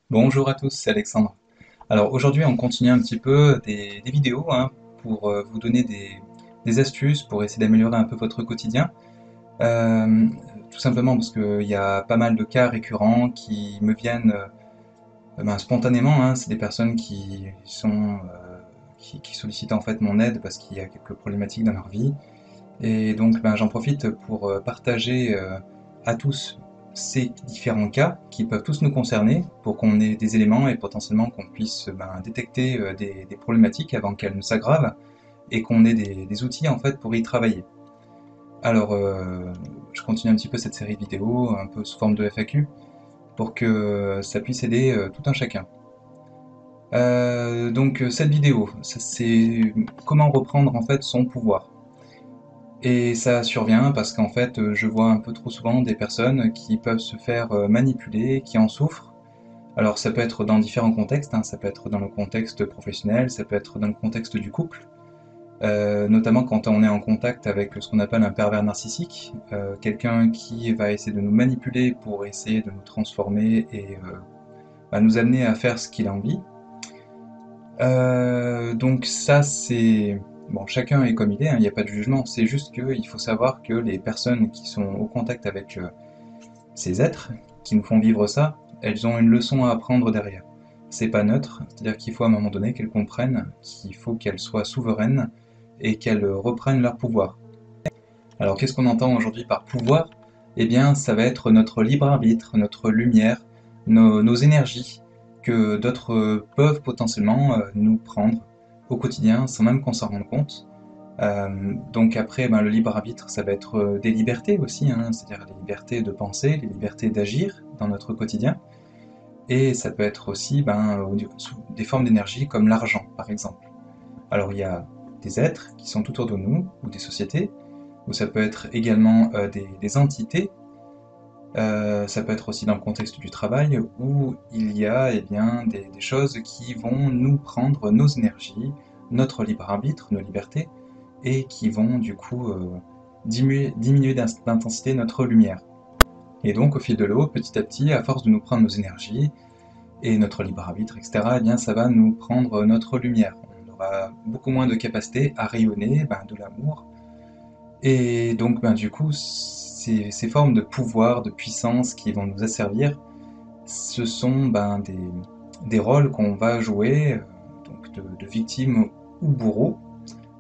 Bonjour à tous, c'est Alexandre. Alors aujourd'hui on continue un petit peu des vidéos pour vous donner des astuces pour essayer d'améliorer un peu votre quotidien. Euh, Tout simplement parce qu'il y a pas mal de cas récurrents qui me viennent spontanément, c'est des personnes qui sollicitent en fait mon aide parce qu'il y a quelques problématiques dans leur vie. Et donc j'en profite pour partager à tous ces différents cas qui peuvent tous nous concerner pour qu'on ait des éléments et potentiellement qu'on puisse détecter des problématiques avant qu'elles ne s'aggravent et qu'on ait des outils en fait pour y travailler. Alors je continue un petit peu cette série de vidéos un peu sous forme de FAQ pour que ça puisse aider tout un chacun. Cette vidéo, c'est comment reprendre en fait son pouvoir. Et ça survient parce qu'en fait, je vois un peu trop souvent des personnes qui peuvent se faire manipuler, qui en souffrent. Alors ça peut être dans différents contextes, ça peut être dans le contexte professionnel, ça peut être dans le contexte du couple, notamment quand on est en contact avec ce qu'on appelle un pervers narcissique, quelqu'un qui va essayer de nous manipuler pour essayer de nous transformer et nous amener à faire ce qu'il a envie. Donc ça c'est... Bon, chacun est comme il est, il n'y a pas de jugement, c'est juste qu'il faut savoir que les personnes qui sont au contact avec ces êtres, qui nous font vivre ça, elles ont une leçon à apprendre derrière. C'est pas neutre, c'est-à-dire qu'il faut à un moment donné qu'elles comprennent qu'il faut qu'elles soient souveraines et qu'elles reprennent leur pouvoir. Alors qu'est-ce qu'on entend aujourd'hui par pouvoir? Eh bien, ça va être notre libre arbitre, notre lumière, nos énergies que d'autres peuvent potentiellement nous prendre au quotidien sans même qu'on s'en rende compte. Donc après, le libre arbitre, ça va être des libertés aussi, c'est-à-dire les libertés de penser, les libertés d'agir dans notre quotidien. Et ça peut être aussi sous des formes d'énergie comme l'argent, par exemple. Alors il y a des êtres qui sont tout autour de nous, ou des sociétés, ou ça peut être également des entités. Ça peut être aussi dans le contexte du travail où il y a des choses qui vont nous prendre nos énergies, notre libre arbitre, nos libertés, et qui vont du coup diminuer d'intensité notre lumière. Et donc au fil de l'eau, petit à petit, à force de nous prendre nos énergies et notre libre arbitre, etc., eh bien ça va nous prendre notre lumière. On aura beaucoup moins de capacité à rayonner de l'amour, et donc, du coup, ces formes de pouvoir, de puissance qui vont nous asservir, ce sont des rôles qu'on va jouer, donc de victime ou bourreau.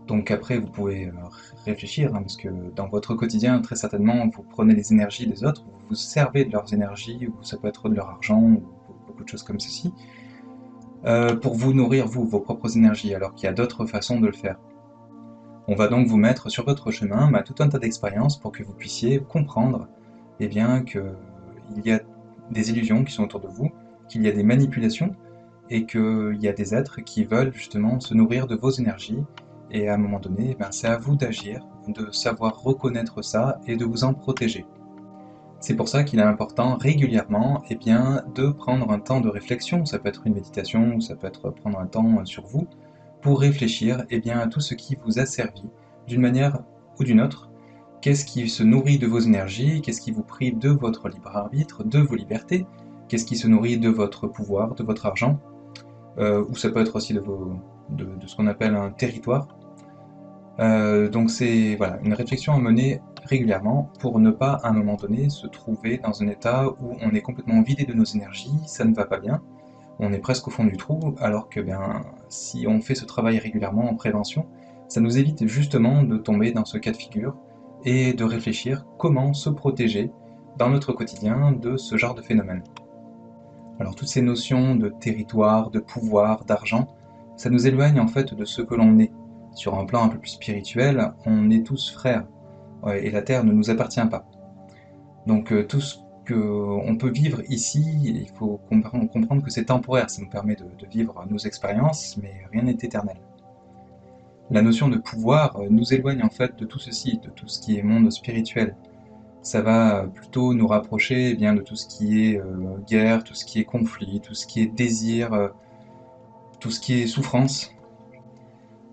Donc après, vous pouvez réfléchir, parce que dans votre quotidien, très certainement, vous prenez les énergies des autres, vous vous servez de leurs énergies, ou ça peut être de leur argent, ou beaucoup de choses comme ceci, pour vous nourrir, vous, vos propres énergies, alors qu'il y a d'autres façons de le faire. On va donc vous mettre sur votre chemin tout un tas d'expériences pour que vous puissiez comprendre qu'il y a des illusions qui sont autour de vous, qu'il y a des manipulations et qu'il y a des êtres qui veulent justement se nourrir de vos énergies. Et à un moment donné, c'est à vous d'agir, de savoir reconnaître ça et de vous en protéger. C'est pour ça qu'il est important régulièrement de prendre un temps de réflexion, ça peut être une méditation, ou ça peut être prendre un temps sur vous, pour réfléchir à tout ce qui vous a servi d'une manière ou d'une autre. Qu'est-ce qui se nourrit de vos énergies? Qu'est-ce qui vous prive de votre libre arbitre, de vos libertés? Qu'est-ce qui se nourrit de votre pouvoir, de votre argent? Ou ça peut être aussi de ce qu'on appelle un territoire. Donc c'est voilà, une réflexion à mener régulièrement pour ne pas à un moment donné se trouver dans un état où on est complètement vidé de nos énergies, ça ne va pas bien, on est presque au fond du trou, alors que si on fait ce travail régulièrement en prévention, ça nous évite justement de tomber dans ce cas de figure et de réfléchir comment se protéger dans notre quotidien de ce genre de phénomène. Alors toutes ces notions de territoire, de pouvoir, d'argent, ça nous éloigne en fait de ce que l'on est. Sur un plan un peu plus spirituel, on est tous frères, ouais, et la Terre ne nous appartient pas. Donc tout ce qu'on peut vivre ici, il faut comprendre que c'est temporaire, ça nous permet de vivre nos expériences, mais rien n'est éternel. La notion de pouvoir nous éloigne en fait de tout ceci, de tout ce qui est monde spirituel. Ça va plutôt nous rapprocher de tout ce qui est guerre, tout ce qui est conflit, tout ce qui est désir, tout ce qui est souffrance.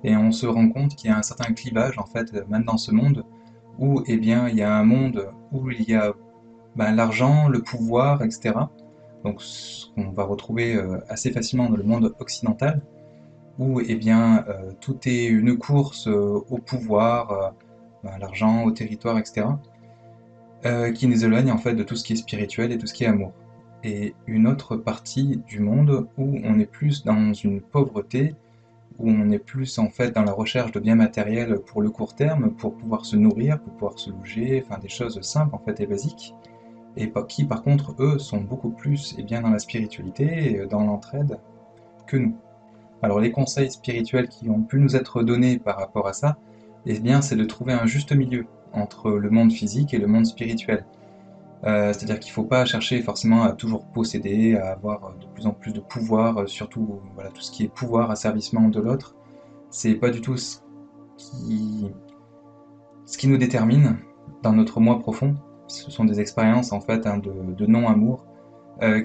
Et on se rend compte qu'il y a un certain clivage en fait, même dans ce monde, où il y a un monde où il y a l'argent, le pouvoir, etc. donc ce qu'on va retrouver assez facilement dans le monde occidental, où eh bien, tout est une course au pouvoir, à l'argent, au territoire, etc., qui nous éloigne en fait de tout ce qui est spirituel et tout ce qui est amour. Et une autre partie du monde où on est plus dans une pauvreté, où on est plus en fait dans la recherche de biens matériels pour le court terme, pour pouvoir se nourrir, pour pouvoir se loger, enfin des choses simples en fait et basiques, et qui par contre eux sont beaucoup plus bien dans la spiritualité et dans l'entraide que nous. Alors les conseils spirituels qui ont pu nous être donnés par rapport à ça, eh bien c'est de trouver un juste milieu entre le monde physique et le monde spirituel. C'est-à-dire qu'il ne faut pas chercher forcément à toujours posséder, à avoir de plus en plus de pouvoir, surtout voilà, tout ce qui est pouvoir, asservissement de l'autre. C'est pas du tout qui, ce qui nous détermine dans notre moi profond. Ce sont des expériences en fait de non-amour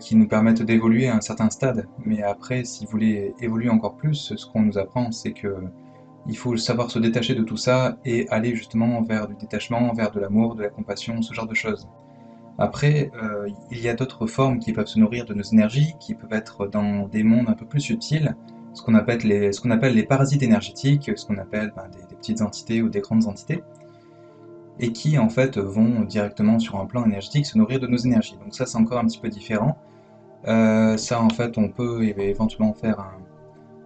qui nous permettent d'évoluer à un certain stade. Mais après, si vous voulez évoluer encore plus, ce qu'on nous apprend, c'est que il faut savoir se détacher de tout ça et aller justement vers du détachement, vers de l'amour, de la compassion, ce genre de choses. Après, il y a d'autres formes qui peuvent se nourrir de nos énergies, qui peuvent être dans des mondes un peu plus subtils, ce qu'on appelle les parasites énergétiques, ce qu'on appelle des petites entités ou des grandes entités, et qui en fait vont directement sur un plan énergétique se nourrir de nos énergies. Donc ça c'est encore un petit peu différent. Ça en fait on peut éventuellement faire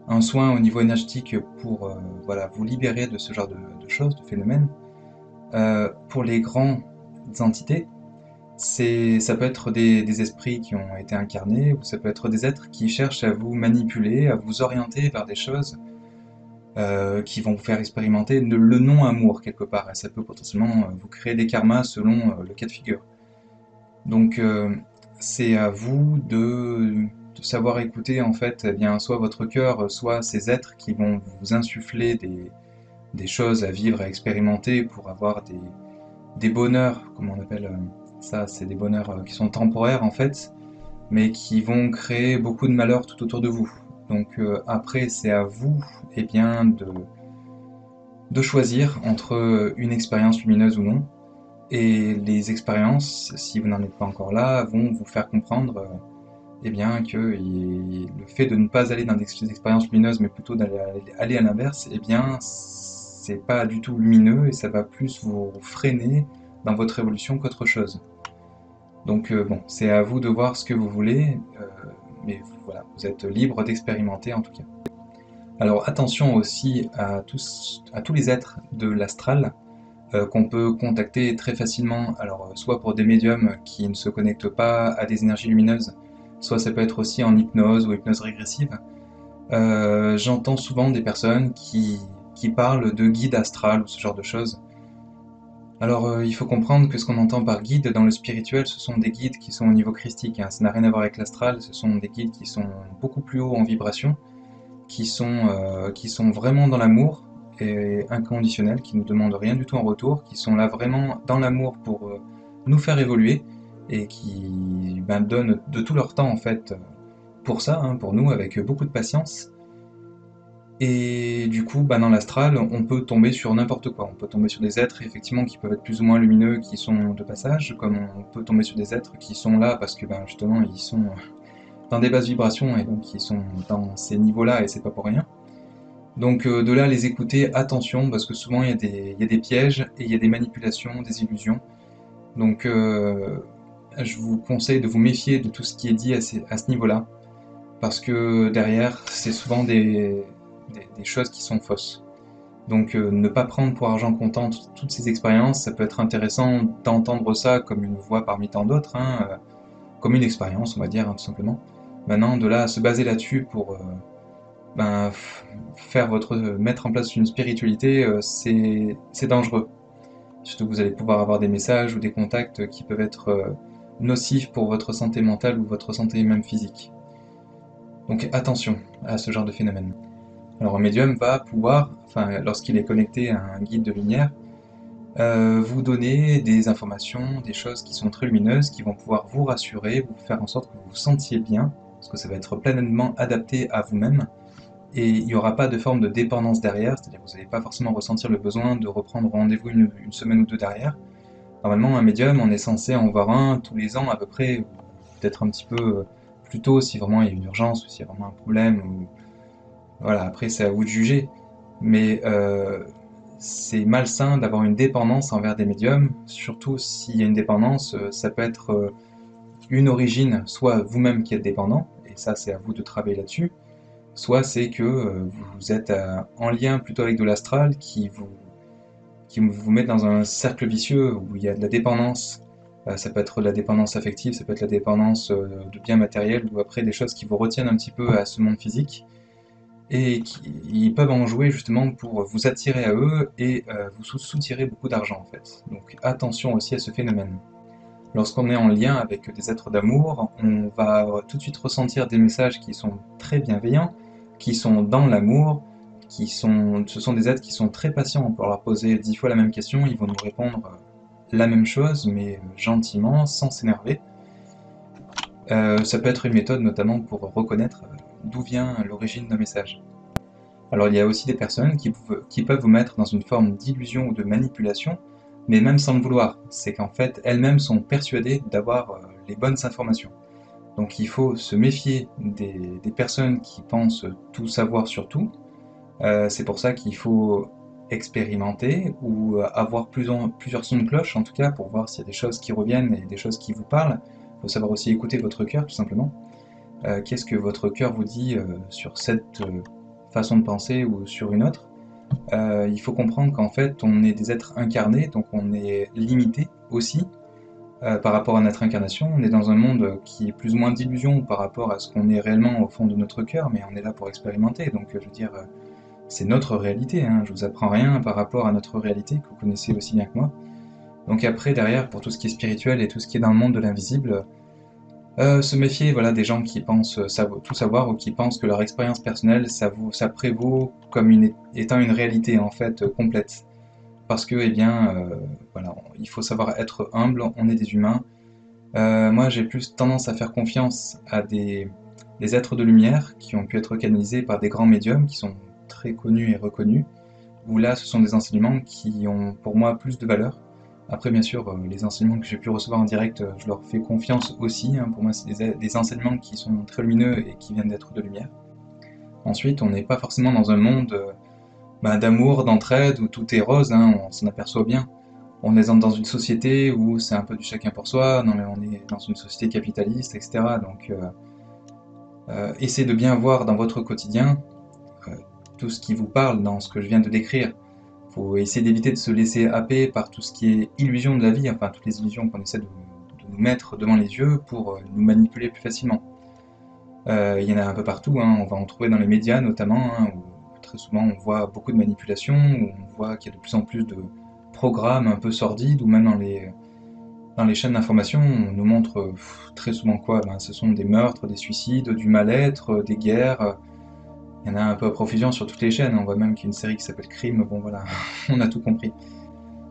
un soin au niveau énergétique pour voilà, vous libérer de ce genre de choses, de phénomènes. Pour les grandes entités, ça peut être des esprits qui ont été incarnés, ou ça peut être des êtres qui cherchent à vous manipuler, à vous orienter vers des choses qui vont vous faire expérimenter le non-amour quelque part. Et ça peut potentiellement vous créer des karmas selon le cas de figure. Donc c'est à vous de savoir écouter en fait eh bien, soit votre cœur, soit ces êtres qui vont vous insuffler des choses à vivre, à expérimenter pour avoir des bonheurs, comme on appelle ça, c'est des bonheurs qui sont temporaires en fait, mais qui vont créer beaucoup de malheur tout autour de vous. Donc après, c'est à vous eh bien, de choisir entre une expérience lumineuse ou non. Et les expériences, si vous n'en êtes pas encore là, vont vous faire comprendre eh bien, que le fait de ne pas aller dans des expériences lumineuses, mais plutôt d'aller à l'inverse, eh bien, c'est pas du tout lumineux et ça va plus vous freiner dans votre évolution qu'autre chose. Donc bon, c'est à vous de voir ce que vous voulez, mais voilà, vous êtes libre d'expérimenter en tout cas. Alors attention aussi à tous les êtres de l'astral qu'on peut contacter très facilement, alors soit pour des médiums qui ne se connectent pas à des énergies lumineuses, soit ça peut être aussi en hypnose ou hypnose régressive. J'entends souvent des personnes qui parlent de guide astral ou ce genre de choses. Alors, il faut comprendre que ce qu'on entend par guide dans le spirituel, ce sont des guides qui sont au niveau christique, hein. Ça n'a rien à voir avec l'astral, ce sont des guides qui sont beaucoup plus haut en vibration, qui sont vraiment dans l'amour et inconditionnel, qui nous demandent rien du tout en retour, qui sont là vraiment dans l'amour pour nous faire évoluer et qui donnent de tout leur temps en fait pour ça, hein, pour nous, avec beaucoup de patience. Et du coup, dans l'astral, on peut tomber sur n'importe quoi. On peut tomber sur des êtres, effectivement, qui peuvent être plus ou moins lumineux, qui sont de passage, comme on peut tomber sur des êtres qui sont là parce que, justement, ils sont dans des basses vibrations et donc ils sont dans ces niveaux-là et c'est pas pour rien. Donc de là, les écouter, attention, parce que souvent il y a des pièges et il y a des manipulations, des illusions. Donc je vous conseille de vous méfier de tout ce qui est dit à ce niveau-là, parce que derrière, c'est souvent des choses qui sont fausses. Donc ne pas prendre pour argent comptant toutes ces expériences, ça peut être intéressant d'entendre ça comme une voix parmi tant d'autres, hein, comme une expérience, on va dire, hein, tout simplement. Maintenant, de là à se baser là-dessus pour ben, mettre en place une spiritualité, c'est dangereux. Surtout que vous allez pouvoir avoir des messages ou des contacts qui peuvent être nocifs pour votre santé mentale ou votre santé même physique. Donc attention à ce genre de phénomène. Alors un médium va pouvoir, enfin lorsqu'il est connecté à un guide de lumière, vous donner des informations, des choses qui sont très lumineuses, qui vont pouvoir vous rassurer, vous faire en sorte que vous vous sentiez bien, parce que ça va être pleinement adapté à vous-même, et il n'y aura pas de forme de dépendance derrière, c'est-à-dire que vous n'allez pas forcément ressentir le besoin de reprendre rendez-vous une semaine ou deux derrière. Normalement, un médium, on est censé en voir un tous les ans à peu près, peut-être un petit peu plus tôt si vraiment il y a une urgence ou s'il y a vraiment un problème. Ou... Voilà, après c'est à vous de juger. Mais c'est malsain d'avoir une dépendance envers des médiums, surtout s'il y a une dépendance, ça peut être une origine, soit vous-même qui êtes dépendant, et ça c'est à vous de travailler là-dessus, soit c'est que vous êtes en lien plutôt avec de l'astral qui vous met dans un cercle vicieux où il y a de la dépendance. Ça peut être de la dépendance affective, ça peut être la dépendance de biens matériels ou après des choses qui vous retiennent un petit peu à ce monde physique et qui ils peuvent en jouer justement pour vous attirer à eux et vous soutirer beaucoup d'argent en fait. Donc attention aussi à ce phénomène. Lorsqu'on est en lien avec des êtres d'amour, on va tout de suite ressentir des messages qui sont très bienveillants, qui sont dans l'amour, ce sont des êtres qui sont très patients. On peut leur poser 10 fois la même question, ils vont nous répondre la même chose, mais gentiment, sans s'énerver. Ça peut être une méthode notamment pour reconnaître d'où vient l'origine d'un message. Alors il y a aussi des personnes qui peuvent vous mettre dans une forme d'illusion ou de manipulation, mais même sans le vouloir. C'est qu'en fait, elles-mêmes sont persuadées d'avoir les bonnes informations. Donc il faut se méfier des personnes qui pensent tout savoir sur tout. C'est pour ça qu'il faut expérimenter ou avoir plusieurs sons de cloche, en tout cas, pour voir s'il y a des choses qui reviennent et des choses qui vous parlent. Il faut savoir aussi écouter votre cœur, tout simplement. Qu'est-ce que votre cœur vous dit sur cette façon de penser ou sur une autre. Il faut comprendre qu'en fait, on est des êtres incarnés, donc on est limité aussi par rapport à notre incarnation. On est dans un monde qui est plus ou moins d'illusion par rapport à ce qu'on est réellement au fond de notre cœur, mais on est là pour expérimenter. Donc, je veux dire, c'est notre réalité. Hein. Je vous apprends rien par rapport à notre réalité que vous connaissez aussi bien que moi. Donc après, derrière, pour tout ce qui est spirituel et tout ce qui est dans le monde de l'invisible, se méfier voilà, des gens qui pensent tout savoir ou qui pensent que leur expérience personnelle, ça prévaut comme étant une réalité en fait complète. Parce que, eh bien, voilà, il faut savoir être humble, on est des humains. Moi, j'ai plus tendance à faire confiance à des êtres de lumière qui ont pu être canalisés par des grands médiums qui sont très connus et reconnus, où là, ce sont des enseignements qui ont pour moi plus de valeur. Après, bien sûr, les enseignements que j'ai pu recevoir en direct, je leur fais confiance aussi. Hein. Pour moi, c'est des enseignements qui sont très lumineux et qui viennent d'être de lumière. Ensuite, on n'est pas forcément dans un monde d'amour, d'entraide, où tout est rose, hein, on s'en aperçoit bien. On est dans une société où c'est un peu du chacun pour soi, non mais on est dans une société capitaliste, etc. Donc, essayez de bien voir dans votre quotidien euh, tout ce qui vous parle dans ce que je viens de décrire. Il faut essayer d'éviter de se laisser happer par tout ce qui est illusion de la vie, enfin toutes les illusions qu'on essaie de nous mettre devant les yeux pour nous manipuler plus facilement. Il y en a un peu partout, hein, on va en trouver dans les médias notamment, hein, où très souvent on voit beaucoup de manipulations, où on voit qu'il y a de plus en plus de programmes un peu sordides, ou même dans les chaînes d'information, on nous montre très souvent quoi? Ben, ce sont des meurtres, des suicides, du mal-être, des guerres. Il y en a un peu à profusion sur toutes les chaînes. On voit même qu'il y a une série qui s'appelle Crime. Bon voilà, on a tout compris.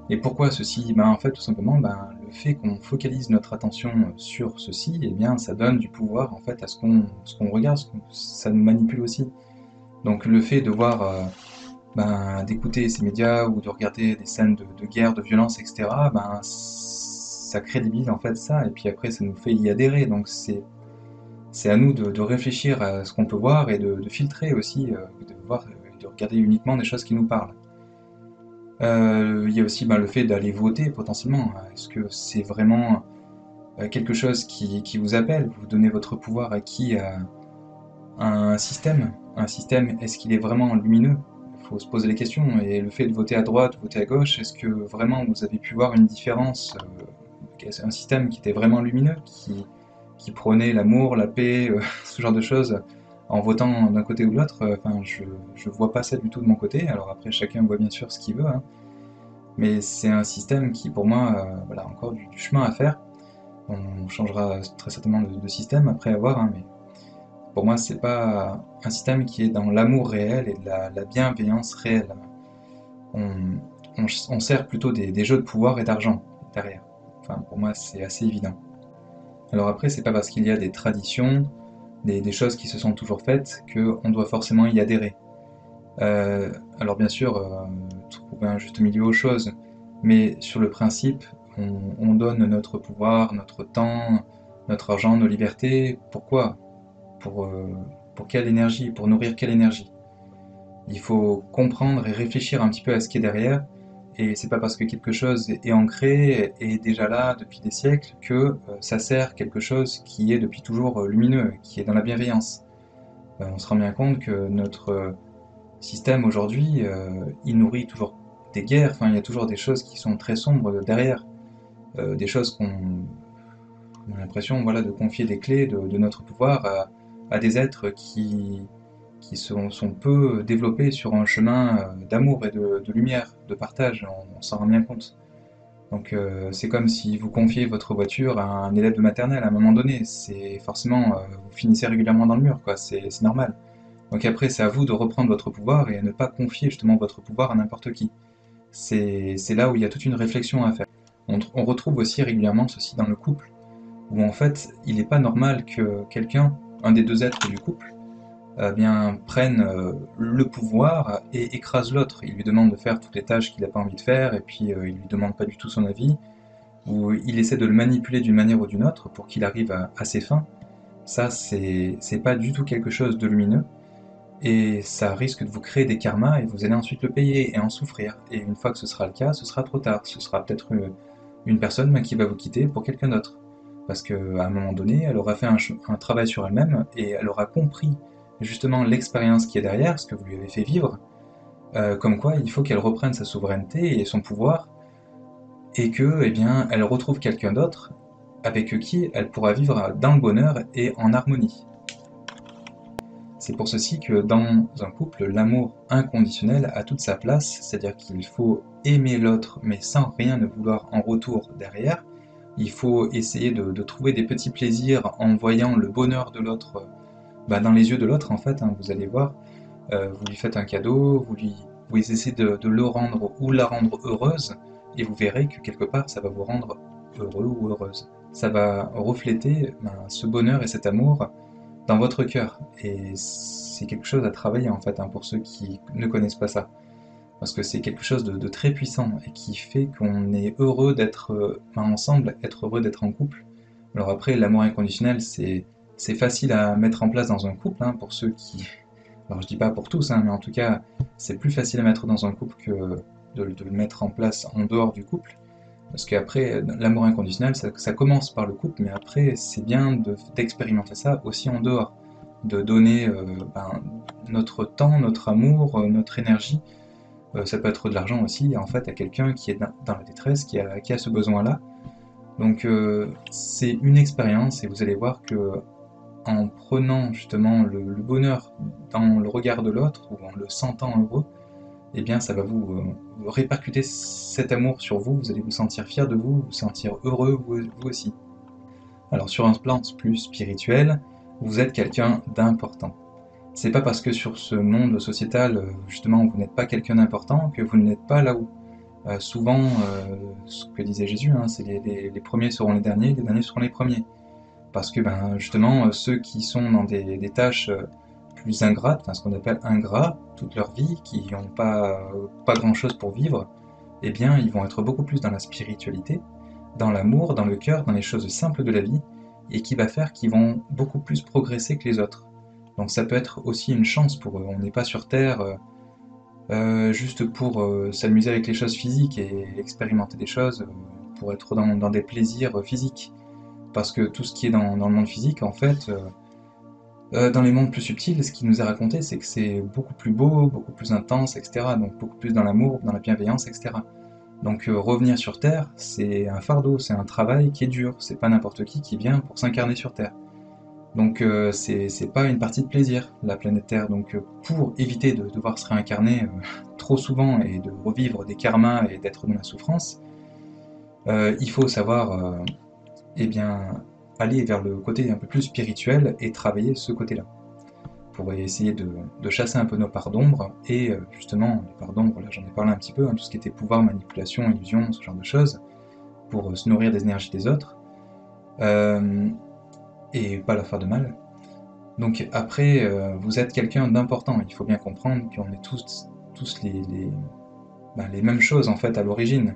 Et pourquoi ceci? Ben, en fait, tout simplement, ben, le fait qu'on focalise notre attention sur ceci, eh bien, ça donne du pouvoir en fait à ce qu'on regarde, ça nous manipule aussi. Donc le fait de voir, d'écouter ces médias ou de regarder des scènes de guerre, de violence, etc., ben, ça crédibilise en fait ça, et puis après ça nous fait y adhérer. Donc c'est à nous de réfléchir à ce qu'on peut voir et de filtrer aussi, de regarder uniquement des choses qui nous parlent. Il y a aussi le fait d'aller voter potentiellement. Est-ce que c'est vraiment quelque chose qui vous appelle? Vous donnez votre pouvoir à qui? À un système? Un système, est-ce qu'il est vraiment lumineux? Il faut se poser les questions. Et le fait de voter à droite, voter à gauche, est-ce que vraiment vous avez pu voir une différence? Un système qui était vraiment lumineux, qui prônait l'amour, la paix, ce genre de choses, en votant d'un côté ou de l'autre? Enfin, je vois pas ça du tout de mon côté. Alors après, chacun voit bien sûr ce qu'il veut, hein. Mais c'est un système qui, pour moi, voilà, encore du chemin à faire. On changera très certainement de système après avoir, hein, mais pour moi, c'est pas un système qui est dans l'amour réel et de la bienveillance réelle. On, on sert plutôt des jeux de pouvoir et d'argent derrière. Enfin, pour moi, c'est assez évident. Alors après, c'est pas parce qu'il y a des traditions, des choses qui se sont toujours faites, qu'on doit forcément y adhérer. Alors bien sûr, trouver un juste milieu aux choses, mais sur le principe, on donne notre pouvoir, notre temps, notre argent, nos libertés. Pourquoi? pour quelle énergie, pour nourrir quelle énergie. Il faut comprendre et réfléchir un petit peu à ce qui est derrière, et c'est pas parce que quelque chose est ancré et est déjà là depuis des siècles que ça sert quelque chose qui est depuis toujours lumineux, qui est dans la bienveillance. On se rend bien compte que notre système aujourd'hui, il nourrit toujours des guerres, enfin il y a toujours des choses qui sont très sombres derrière, des choses qu'on a l'impression voilà, de confier des clés de notre pouvoir à des êtres qui sont peu développés sur un chemin d'amour et de lumière, de partage, on s'en rend bien compte. Donc c'est comme si vous confiez votre voiture à un élève de maternelle à un moment donné, c'est forcément, vous finissez régulièrement dans le mur, quoi, c'est normal. Donc après, c'est à vous de reprendre votre pouvoir et à ne pas confier justement votre pouvoir à n'importe qui. C'est là où il y a toute une réflexion à faire. On retrouve aussi régulièrement ceci dans le couple, où en fait, il n'est pas normal que quelqu'un, un des deux êtres du couple, bien, prenne le pouvoir et écrase l'autre. Il lui demande de faire toutes les tâches qu'il n'a pas envie de faire, et puis il lui demande pas du tout son avis, ou il essaie de le manipuler d'une manière ou d'une autre pour qu'il arrive à ses fins. Ça, c'est pas du tout quelque chose de lumineux, et ça risque de vous créer des karmas, et vous allez ensuite le payer et en souffrir. Et une fois que ce sera le cas, ce sera trop tard. Ce sera peut-être une personne qui va vous quitter pour quelqu'un d'autre. Parce qu'à un moment donné, elle aura fait un travail sur elle-même et elle aura compris justement l'expérience qui est derrière, ce que vous lui avez fait vivre, comme quoi il faut qu'elle reprenne sa souveraineté et son pouvoir, et que, eh bien, elle retrouve quelqu'un d'autre avec qui elle pourra vivre dans le bonheur et en harmonie. C'est pour ceci que dans un couple, l'amour inconditionnel a toute sa place, c'est-à-dire qu'il faut aimer l'autre mais sans rien ne vouloir en retour derrière. Il faut essayer de trouver des petits plaisirs en voyant le bonheur de l'autre dans les yeux de l'autre en fait, hein, vous allez voir, vous lui faites un cadeau, vous essayez de le rendre ou la rendre heureuse, et vous verrez que quelque part ça va vous rendre heureux ou heureuse. Ça va refléter ce bonheur et cet amour dans votre cœur. Et c'est quelque chose à travailler en fait, hein, pour ceux qui ne connaissent pas ça. Parce que c'est quelque chose de très puissant et qui fait qu'on est heureux d'être ensemble, être heureux d'être en couple. Alors après, l'amour inconditionnel, c'est facile à mettre en place dans un couple, hein, pour ceux qui... Alors je dis pas pour tous, hein, mais en tout cas, c'est plus facile à mettre dans un couple que de le mettre en place en dehors du couple. Parce qu'après, l'amour inconditionnel, ça commence par le couple, mais après, c'est bien d'expérimenter ça aussi en dehors. De donner notre temps, notre amour, notre énergie, ça peut être de l'argent aussi, en fait, à quelqu'un qui est dans la détresse, qui a ce besoin-là. Donc c'est une expérience, et vous allez voir que en prenant justement le bonheur dans le regard de l'autre, ou en le sentant heureux, eh bien ça va vous répercuter cet amour sur vous, vous allez vous sentir fier de vous, vous sentir heureux vous aussi. Alors sur un plan plus spirituel, vous êtes quelqu'un d'important. C'est pas parce que sur ce monde sociétal, justement, vous n'êtes pas quelqu'un d'important que vous n'êtes pas là-haut. Souvent, ce que disait Jésus, hein, c'est les premiers seront les derniers seront les premiers. Parce que justement, ceux qui sont dans des tâches plus ingrates, enfin, ce qu'on appelle ingrats, toute leur vie, qui n'ont pas grand-chose pour vivre, eh bien, ils vont être beaucoup plus dans la spiritualité, dans l'amour, dans le cœur, dans les choses simples de la vie, et qui va faire qu'ils vont beaucoup plus progresser que les autres. Donc ça peut être aussi une chance pour eux. On n'est pas sur Terre juste pour s'amuser avec les choses physiques et expérimenter des choses, pour être dans des plaisirs physiques. Parce que tout ce qui est dans le monde physique, en fait, dans les mondes plus subtils, ce qui nous est raconté, c'est que c'est beaucoup plus beau, beaucoup plus intense, etc. Donc beaucoup plus dans l'amour, dans la bienveillance, etc. Donc revenir sur Terre, c'est un fardeau, c'est un travail qui est dur, c'est pas n'importe qui vient pour s'incarner sur Terre. Donc c'est pas une partie de plaisir, la planète Terre. Donc pour éviter de devoir se réincarner trop souvent et de revivre des karmas et d'être dans la souffrance, il faut savoir eh bien, aller vers le côté un peu plus spirituel et travailler ce côté-là, pour essayer de chasser un peu nos parts d'ombre, et justement, les parts d'ombre, là j'en ai parlé un petit peu, hein, tout ce qui était pouvoir, manipulation, illusion, ce genre de choses, pour se nourrir des énergies des autres, euh, et pas leur faire de mal. Donc après, vous êtes quelqu'un d'important, il faut bien comprendre qu'on est tous les mêmes choses en fait à l'origine,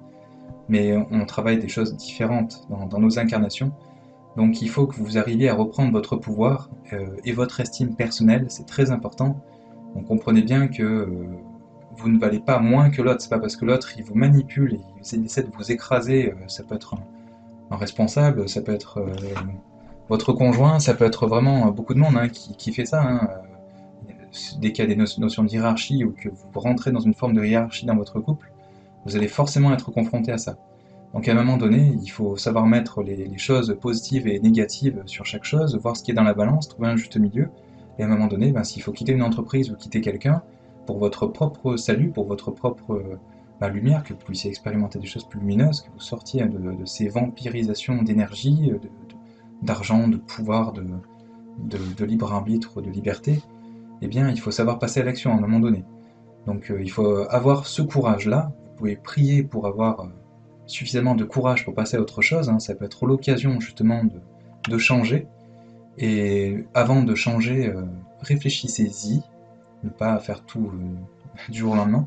mais on travaille des choses différentes dans nos incarnations. Donc il faut que vous arriviez à reprendre votre pouvoir et votre estime personnelle, c'est très important. Donc comprenez bien que vous ne valez pas moins que l'autre, c'est pas parce que l'autre il vous manipule et il essaie de vous écraser, ça peut être un responsable, ça peut être votre conjoint, ça peut être vraiment beaucoup de monde qui fait ça. Dès qu'il y a des notions de hiérarchie ou que vous rentrez dans une forme de hiérarchie dans votre couple, vous allez forcément être confronté à ça. Donc à un moment donné, il faut savoir mettre les choses positives et négatives sur chaque chose, voir ce qui est dans la balance, trouver un juste milieu. Et à un moment donné, ben, s'il faut quitter une entreprise ou quitter quelqu'un, pour votre propre salut, pour votre propre lumière, que vous puissiez expérimenter des choses plus lumineuses, que vous sortiez de ces vampirisations d'énergie, d'argent, de pouvoir, de libre arbitre, de liberté, eh bien il faut savoir passer à l'action à un moment donné. Donc il faut avoir ce courage-là. Vous pouvez prier pour avoir suffisamment de courage pour passer à autre chose. Ça peut être l'occasion justement de changer. Et avant de changer, réfléchissez-y, ne pas faire tout du jour au lendemain,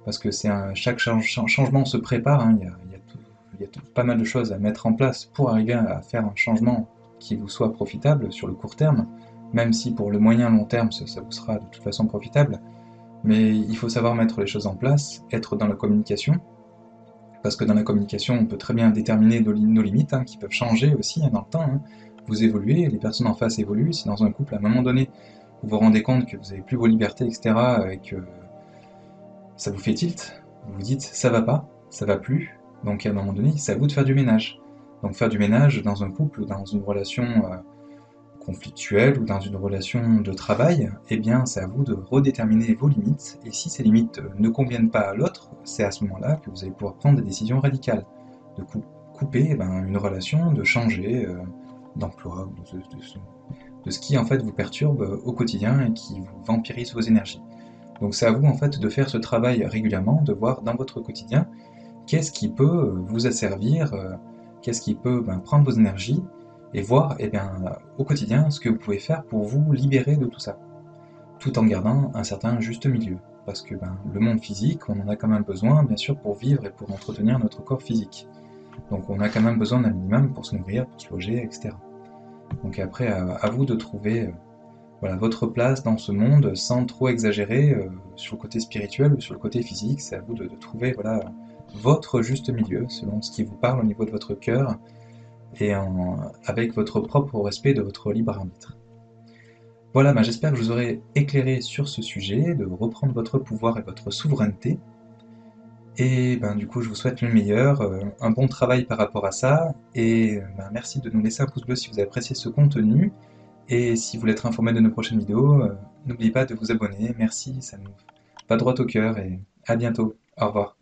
parce que chaque changement se prépare. Il y a pas mal de choses à mettre en place pour arriver à faire un changement qui vous soit profitable sur le court terme, même si pour le moyen long terme ça vous sera de toute façon profitable. Mais il faut savoir mettre les choses en place, être dans la communication, parce que dans la communication, on peut très bien déterminer nos limites, qui peuvent changer aussi dans le temps. Vous évoluez, les personnes en face évoluent. Si dans un couple, à un moment donné, vous vous rendez compte que vous n'avez plus vos libertés, etc., et que ça vous fait tilt, vous vous dites ça va pas, ça va plus, donc à un moment donné, c'est à vous de faire du ménage. Donc faire du ménage dans un couple, dans une relation conflictuelle ou dans une relation de travail, eh bien c'est à vous de redéterminer vos limites, et si ces limites ne conviennent pas à l'autre, c'est à ce moment-là que vous allez pouvoir prendre des décisions radicales, de couper une relation, de changer d'emploi, de ce qui en fait vous perturbe au quotidien et qui vous vampirise vos énergies. Donc c'est à vous en fait de faire ce travail régulièrement, de voir dans votre quotidien qu'est-ce qui peut vous asservir, qu'est-ce qui peut prendre vos énergies, et voir au quotidien ce que vous pouvez faire pour vous libérer de tout ça, tout en gardant un certain juste milieu. Parce que le monde physique, on en a quand même besoin, bien sûr, pour vivre et pour entretenir notre corps physique. Donc on a quand même besoin d'un minimum pour se nourrir, pour se loger, etc. Donc après, à vous de trouver voilà, votre place dans ce monde sans trop exagérer sur le côté spirituel ou sur le côté physique. C'est à vous de trouver voilà, votre juste milieu selon ce qui vous parle au niveau de votre cœur et avec votre propre respect de votre libre arbitre. Voilà, j'espère que je vous aurai éclairé sur ce sujet, de reprendre votre pouvoir et votre souveraineté. Et du coup, je vous souhaite le meilleur, un bon travail par rapport à ça, et merci de nous laisser un pouce bleu si vous avez apprécié ce contenu. Et si vous voulez être informé de nos prochaines vidéos, n'oubliez pas de vous abonner. Merci, ça nous va droit au cœur et à bientôt. Au revoir.